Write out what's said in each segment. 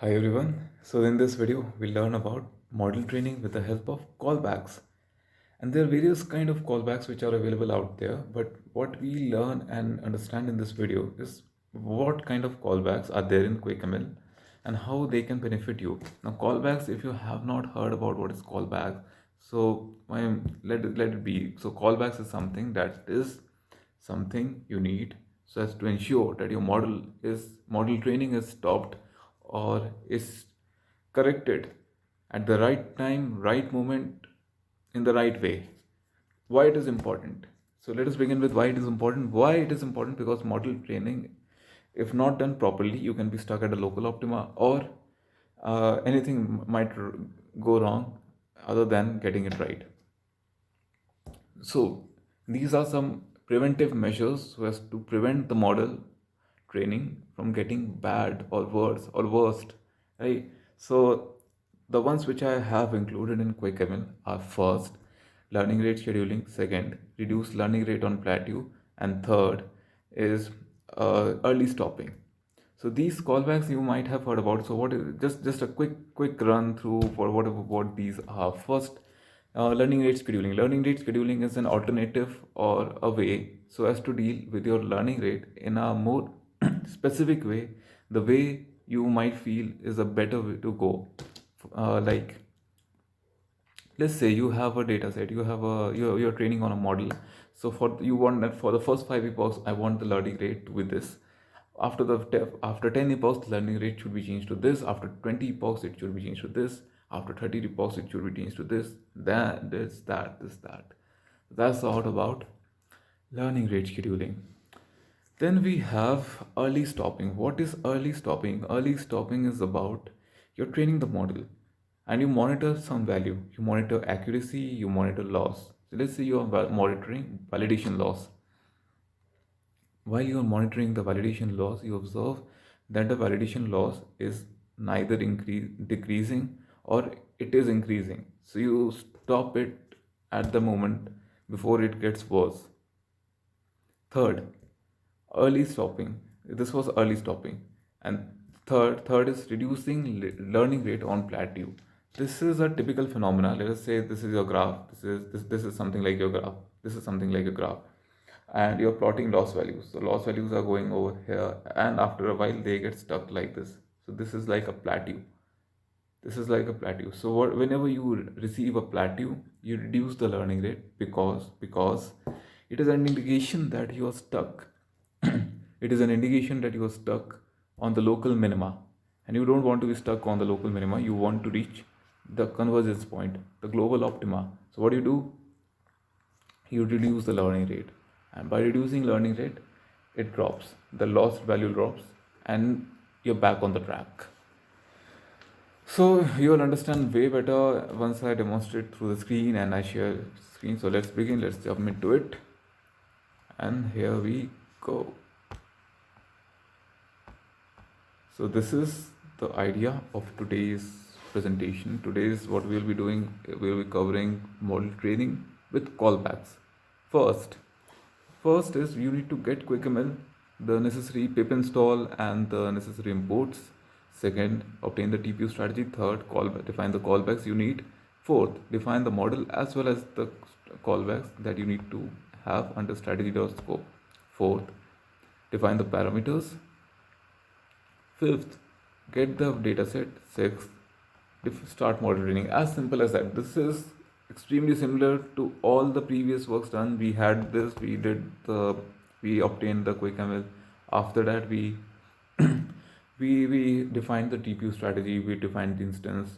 Hi everyone. So in this video, we'll learn about model training with the help of callbacks. And there are various kind of callbacks which are available out there. But what we learn and understand in this video is what kind of callbacks are there in QuickML and how they can benefit you. Now callbacks, if you have not heard about what is callback, so let it be. So callbacks is something you need so as to ensure that your model training is stopped or is corrected at the right time, right moment, in the right way. Why it is important? So let us begin with why it is important. Why it is important? Because model training, if not done properly, you can be stuck at a local optima, or anything might go wrong other than getting it right. So these are some preventive measures so as to prevent the model training from getting bad or worse or worst, right? So the ones which I have included in QuickML are first, learning rate scheduling; second, reduce learning rate on plateau; and third is early stopping. So these callbacks you might have heard about. So what is just a quick run through for what these are. First, learning rate scheduling. Learning rate scheduling is an alternative or a way so as to deal with your learning rate in a more specific way. The way you might feel is a better way to go. Like, let's say you have a data set, you're training on a model. So for you want that for the first 5 epochs, I want the learning rate with this. After 10 epochs, the learning rate should be changed to this. After 20 epochs, it should be changed to this. After 30 epochs, it should be changed to this. That this that That's all about learning rate scheduling. Then we have early stopping. What is early stopping? Early stopping is about you're training the model and you monitor some value. You monitor accuracy, you monitor loss. So let's say you are monitoring validation loss. While you are monitoring the validation loss, you observe that the validation loss is neither decreasing or it is increasing. So you stop it at the moment before it gets worse. Third, early stopping. This was early stopping. And third is reducing learning rate on plateau. This is a typical phenomena. Let us say this is your graph. This is something like your graph. This is something like a graph. And you're plotting loss values. So loss values are going over here, and after a while they get stuck like this. So this is like a plateau. This is like a plateau. So whenever you receive a plateau, you reduce the learning rate because it is an indication that you are stuck. It is an indication that you are stuck on the local minima, and you don't want to be stuck on the local minima. You want to reach the convergence point, the global optima. So what do? You reduce the learning rate, and by reducing learning rate, it drops. The lost value drops, and you're back on the track. So you'll understand way better once I demonstrate through the screen and I share screen. So let's begin, let's jump into it. And here we go. So this is the idea of today's presentation. Today's what we'll be doing, we'll be covering model training with callbacks. First, First is you need to get QuickML, the necessary pip install and the necessary imports. Second, obtain the TPU strategy. Third, define the callbacks you need. Fourth, define the model as well as the callbacks that you need to have under strategy.scope. Fourth, define the parameters. Fifth, get the dataset. Sixth, start model training. As simple as that. This is extremely similar to all the previous works done. We had this, we obtained the QuickML. After that, we we defined the TPU strategy. We defined the instance.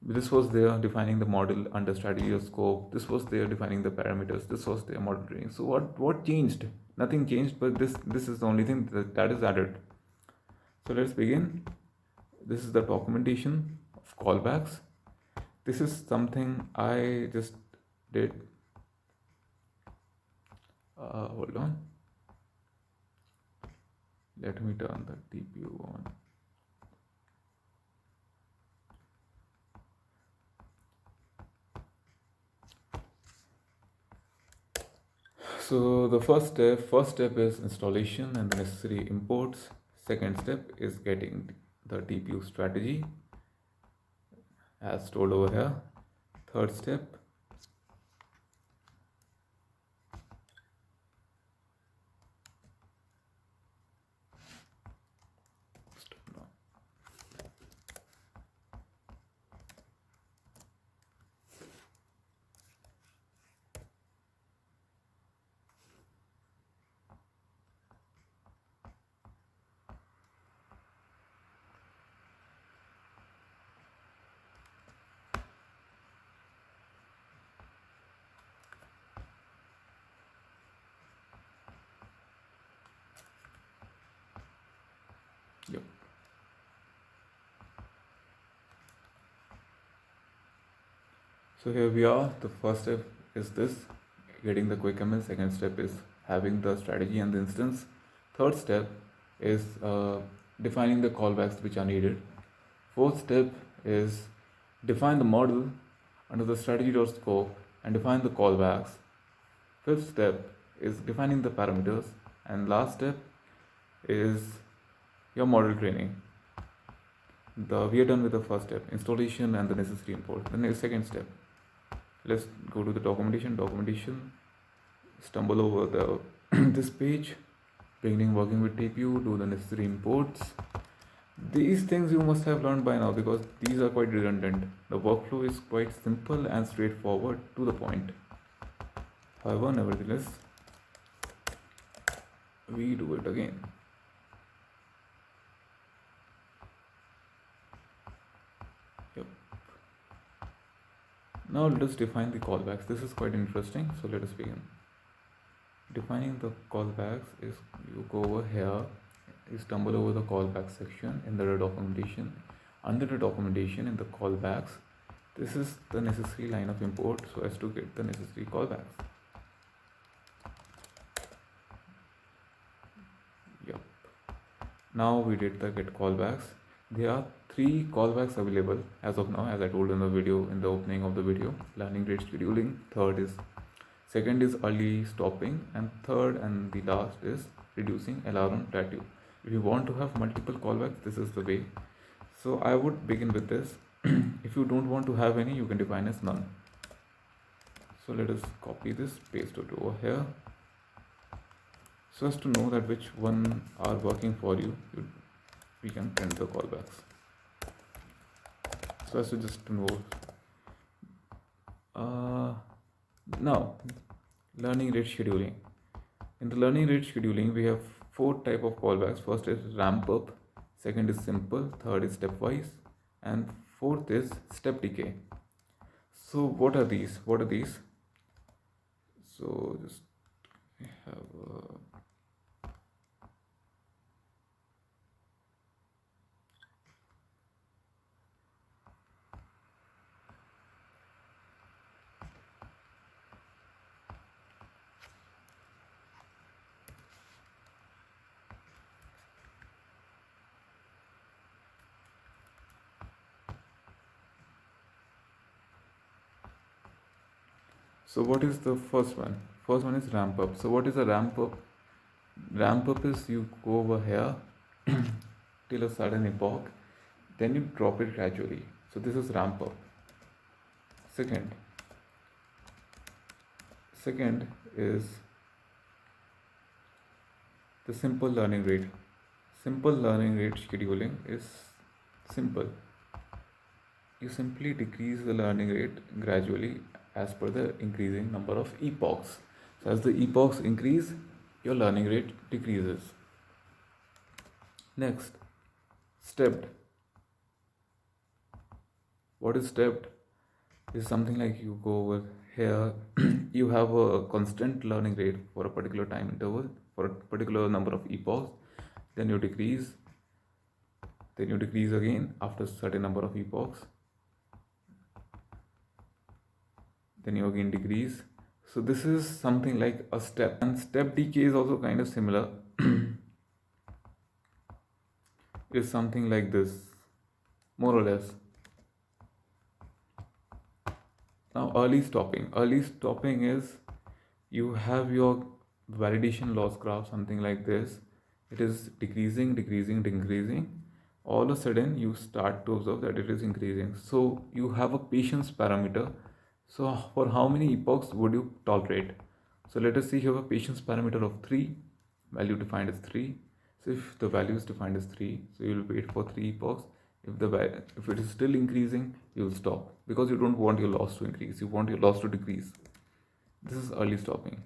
This was there defining the model under strategy or scope. This was there defining the parameters. This was there model training. So what changed? Nothing changed, but this is the only thing that is added. So let's begin. This is the documentation of callbacks. This is something I just did. Hold on. Let me turn the TPU on. So the first step is installation and the necessary imports. Second step is getting the TPU strategy as told over here. Third step, yep. So here we are. The first step is this, getting the quick ML. Second step is having the strategy and the instance. Third step is defining the callbacks which are needed. Fourth step is define the model under the strategy.scope and define the callbacks. Fifth step is defining the parameters. And last step is your model training. We are done with the first step, installation and the necessary import. Then the second step, let's go to the documentation, stumble over the this page, beginning working with TPU, do the necessary imports. These things you must have learned by now because these are quite redundant. The workflow is quite simple and straightforward, to the point. However, nevertheless, we do it again. Yep. Now let us define the callbacks. This is quite interesting, so let us begin. Defining the callbacks is, you go over here, you stumble over the callback section in the documentation. Under the documentation in the callbacks, this is the necessary line of import so as to get the necessary callbacks. Yep. Now we did the get callbacks. There are 3 callbacks available as of now, as I told in the video, in the opening of the video. Learning rate scheduling. Second is early stopping, and third and the last is reducing alarm plateau. If you want to have multiple callbacks, this is the way. So I would begin with this. If you don't want to have any, you can define as none. So let us copy this, paste it over here. So as to know that which one are working for you, we can print the callbacks. So as to just to know. Now, learning rate scheduling. In the learning rate scheduling, we have 4 type of callbacks. First is ramp up, second is simple, third is stepwise, and fourth is step decay. So what are these? So just have So what is the first one? First one is ramp up. So what is a ramp up? Ramp up is you go over here till a certain epoch, then you drop it gradually. So this is ramp up. Second is the simple learning rate. Simple learning rate scheduling is simple. You simply decrease the learning rate gradually as per the increasing number of epochs. So as the epochs increase, your learning rate decreases. Next, stepped. What is stepped? Is something like you go over here, you have a constant learning rate for a particular time interval, for a particular number of epochs, then you decrease again after a certain number of epochs, then you again decrease. So this is something like a step, and step decay is also kind of similar. Is something like this, more or less. Now early stopping is you have your validation loss graph, something like this. It is decreasing. all of a sudden you start to observe that it is increasing. So you have a patience parameter. So for how many epochs would you tolerate? So let us see, you have a patience parameter of 3, value defined as 3. So if the value is defined as 3, so you will wait for 3 epochs. If it is still increasing, you will stop, because you don't want your loss to increase, you want your loss to decrease. This is early stopping.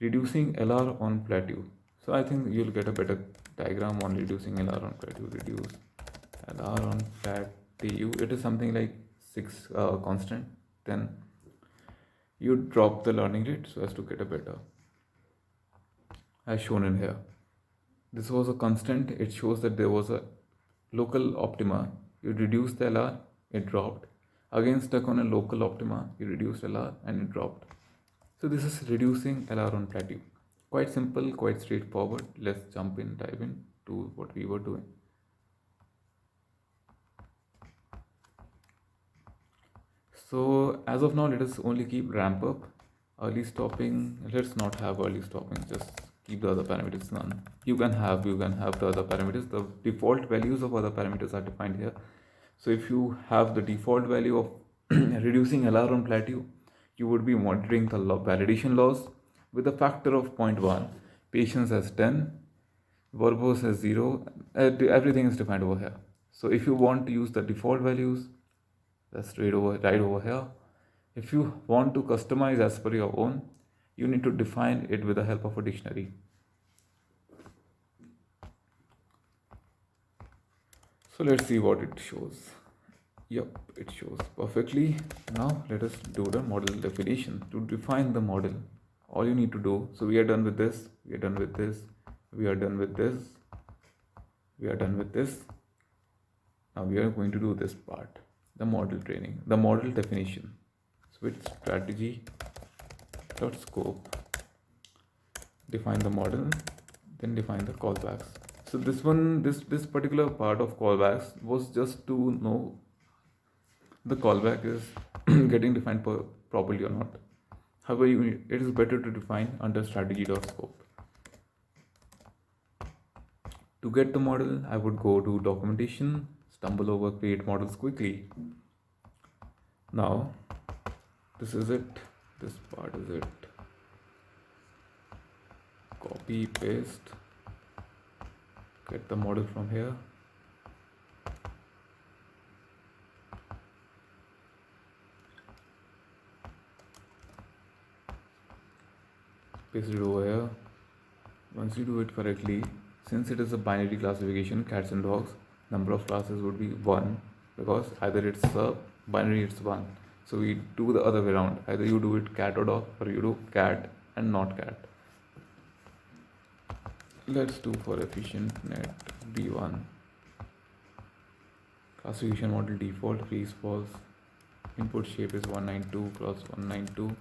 Reducing LR on plateau. So I think you'll get a better diagram on reducing LR on plateau. Reduce LR on plateau. It is something like 6 constant. Then you drop the learning rate so as to get a better, as shown in here. This was a constant. It shows that there was a local optima. You reduced the LR, it dropped. Again stuck on a local optima, you reduced LR and it dropped. So this is reducing LR on plateau. Quite simple, quite straightforward. Let's dive in to what we were doing. So as of now, let us only keep ramp up. Early stopping, let's not have early stopping, just keep the other parameters none. You can have the other parameters. The default values of other parameters are defined here. So if you have the default value of reducing LR on plateau, you would be monitoring the validation loss with a factor of 0.1, patience as 10, verbose as 0, everything is defined over here. So if you want to use the default values, that's right over here. If you want to customize as per your own, you need to define it with the help of a dictionary. So let's see what it shows. Yep, it shows perfectly. Now let us do the model definition. To define the model, all you need to do, so we are done with this, we are done with this, we are done with this, we are done with this. Now we are going to do this part, the model training, the model definition. Switch strategy dot scope, define the model, then define the callbacks. So this particular part of callbacks was just to know the callback is getting defined properly or not. However, it is better to define under strategy.scope. To get the model, I would go to documentation, stumble over create models quickly. Now, this is it. This part is it. Copy, paste, get the model from here. Paste it over here. Once you do it correctly, since it is a binary classification, cats and dogs, number of classes would be 1, because either it's a binary, it's 1. So we do the other way around. Either you do it cat or dog, or you do cat and not cat. Let's do for efficient net B1. Classification model default, freeze false. Input shape is 192 cross 192.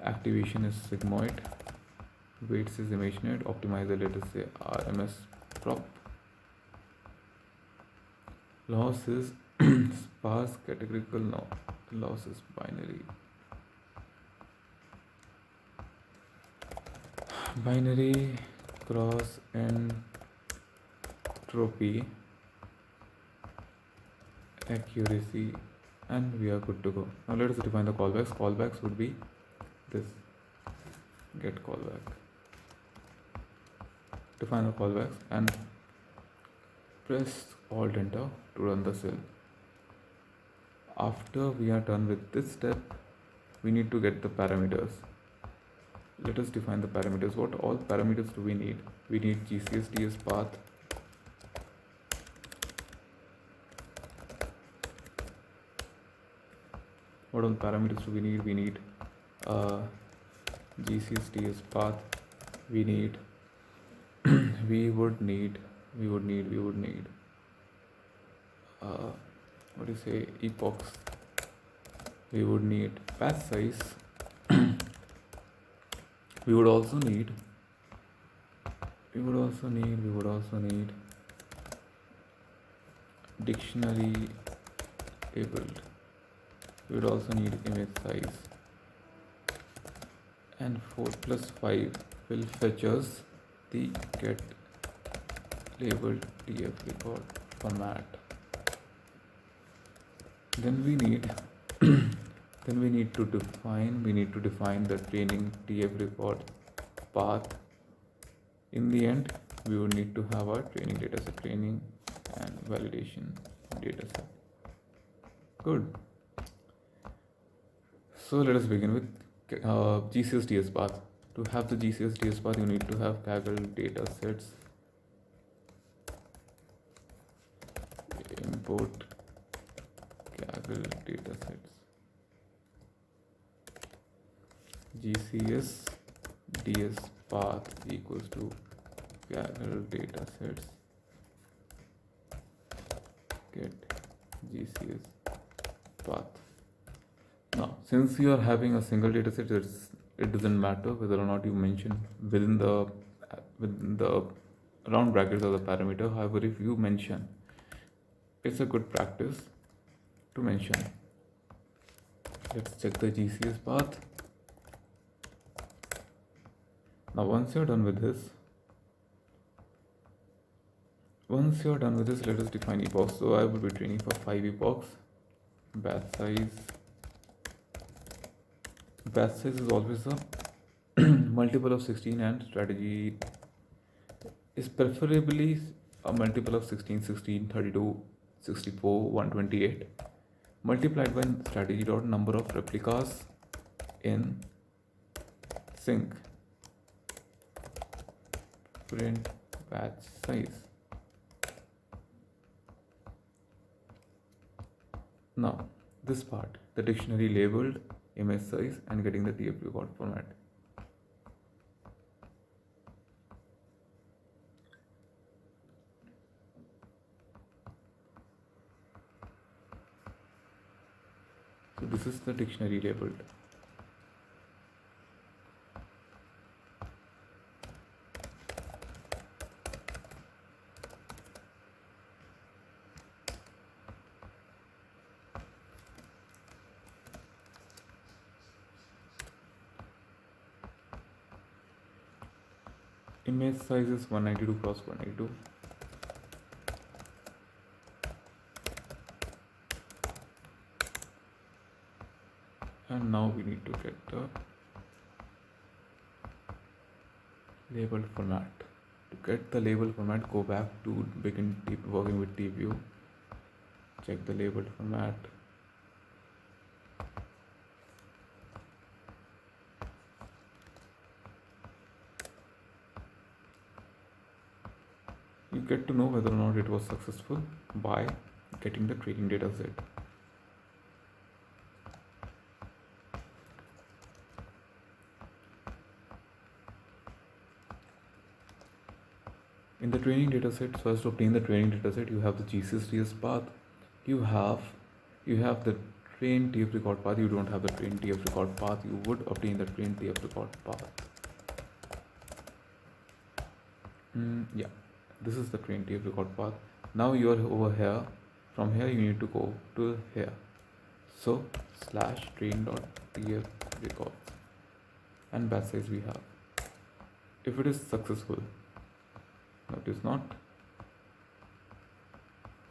Activation is sigmoid. Weights is ImageNet. Optimizer, let us say RMS prop. Loss is sparse categorical. No, loss is binary. Binary cross entropy accuracy, and we are good to go. Now let us define the callbacks. Callbacks would be this, get callback. Define the callbacks and press Alt Enter to run the cell. After we are done with this step, we need to get the parameters. Let us define the parameters. What all parameters do we need? We need GCSDS path, what all parameters do we need? We need GCSDS path, we need we would need what do you say, epochs, we would need patch size, we would also need dictionary labeled, we would also need image size, and 4 plus 5 will fetch us the get label TF record format. Then we need we need to define the training TF record path. In the end, we would need to have our training dataset, training and validation dataset. Good. So let us begin with GCS path. To have the GCS path, you need to have Kaggle datasets. Import Kaggle datasets. GCS DS path equals to Kaggle datasets get GCS path. Now, since you are having a single dataset, it doesn't matter whether or not you mention within the round brackets of the parameter. However, if you mention, it's a good practice to mention. Let's check the GCS path. Now, once you're done with this, let us define epochs. So I will be training for 5 epochs. Batch size is always a multiple of 16, and strategy is preferably a multiple of 16, 16, 32, 64, 128 multiplied by strategy dot number of replicas in sync. Print batch size. Now, this part, the dictionary labeled image size and getting the TF record format. So this is the dictionary labeled. Image size is 192 cross 192. And now we need to get the label format. To get the label format, go back to begin working with TView. Check the label format. You get to know whether or not it was successful by getting the training data set. In the training dataset, so as to obtain the training dataset, you have the GCS path, you have the train TF record path. You don't have the train TF record path, you would obtain the train TF record path. Yeah, this is the train TF record path. Now you are over here. From here you need to go to here. So /train.tf records and batch size we have. If it is successful, no, it is not.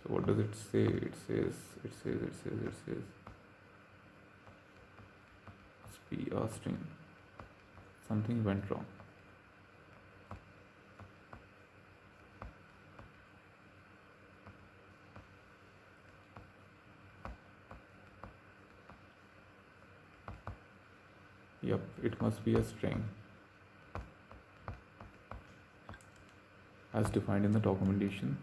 So what does it say? It says PR string. Something went wrong. Yep, it must be a string as defined in the documentation.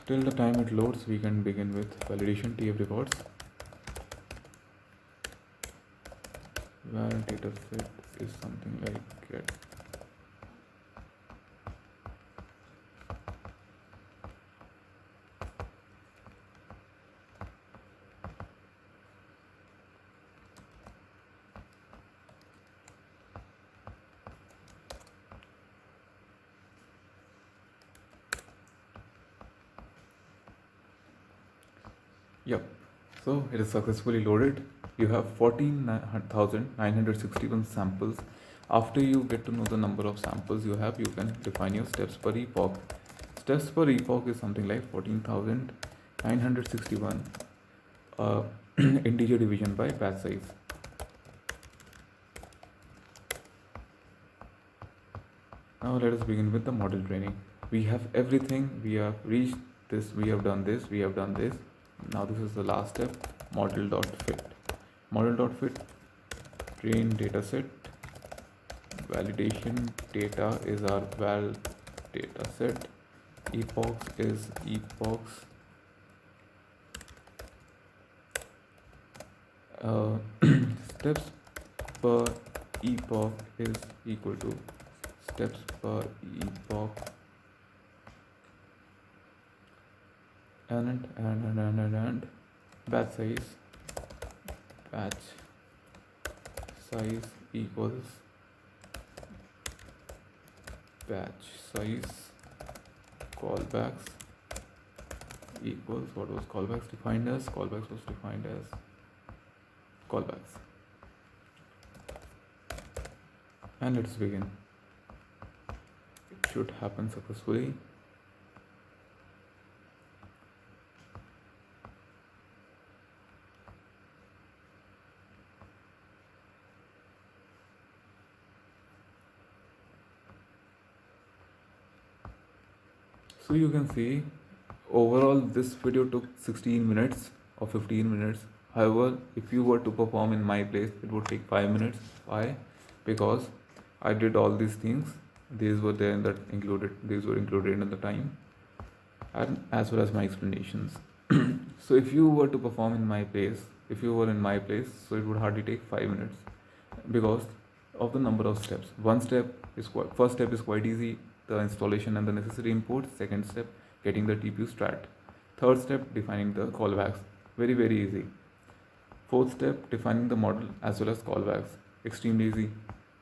Till the time it loads, we can begin with validation TF records. Where data set is something like get. Yep. So it is successfully loaded. You have 14,961 samples. After you get to know the number of samples you have, you can define your steps per epoch. Steps per epoch is something like 14,961 integer division by batch size. Now let us begin with the model training. We have everything. We have reached this. We have done this. We have done this. Now this is the last step. Model.fit. Model.fit. Train dataset. Validation data is our val dataset. Epochs is epochs. Steps per epoch is equal to steps per epoch and batch size equals batch size callbacks equals what was callbacks defined as? Callbacks was defined as callbacks. And let's begin. It should happen successfully. So you can see overall this video took 16 minutes or 15 minutes. However, if you were to perform in my place, it would take 5 minutes. Why? Because I did all these things. These were there in that included. These were included in the time, and as well as my explanations. So if you were to perform in my place, so it would hardly take 5 minutes because of the number of steps. First step is quite easy, the installation and the necessary inputs. Second step, getting the TPU strat. Third step, defining the callbacks. Very, very easy. Fourth step, defining the model as well as callbacks. Extremely easy.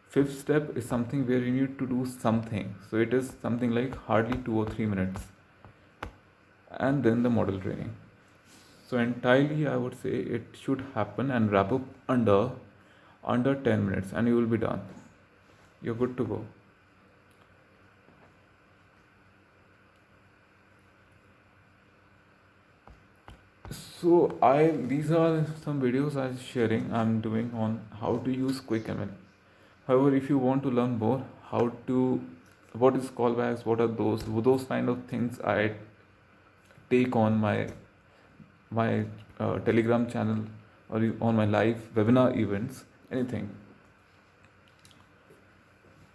Fifth step is something where you need to do something. So it is something like hardly 2 or 3 minutes. And then the model training. So entirely I would say it should happen and wrap up under 10 minutes and you will be done. You're good to go. So these are some videos I'm doing on how to use QuickML. However, if you want to learn more what is callbacks, what are those kind of things, I take on my Telegram channel or on my live webinar events, anything.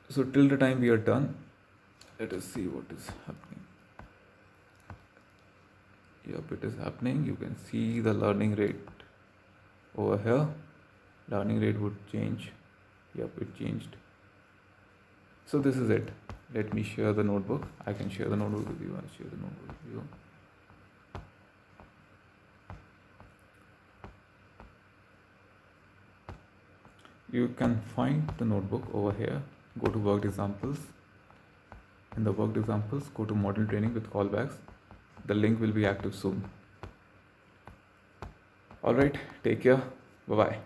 So till the time we are done, let us see what is happening. Yep, it is happening. You can see the learning rate over here. Learning rate would change. Yep, it changed. So this is it. Let me share the notebook. I can share the notebook with you. I'll share the notebook with you. You can find the notebook over here. Go to worked examples. In the worked examples, go to model training with callbacks. The link will be active soon. Alright, take care. Bye-bye.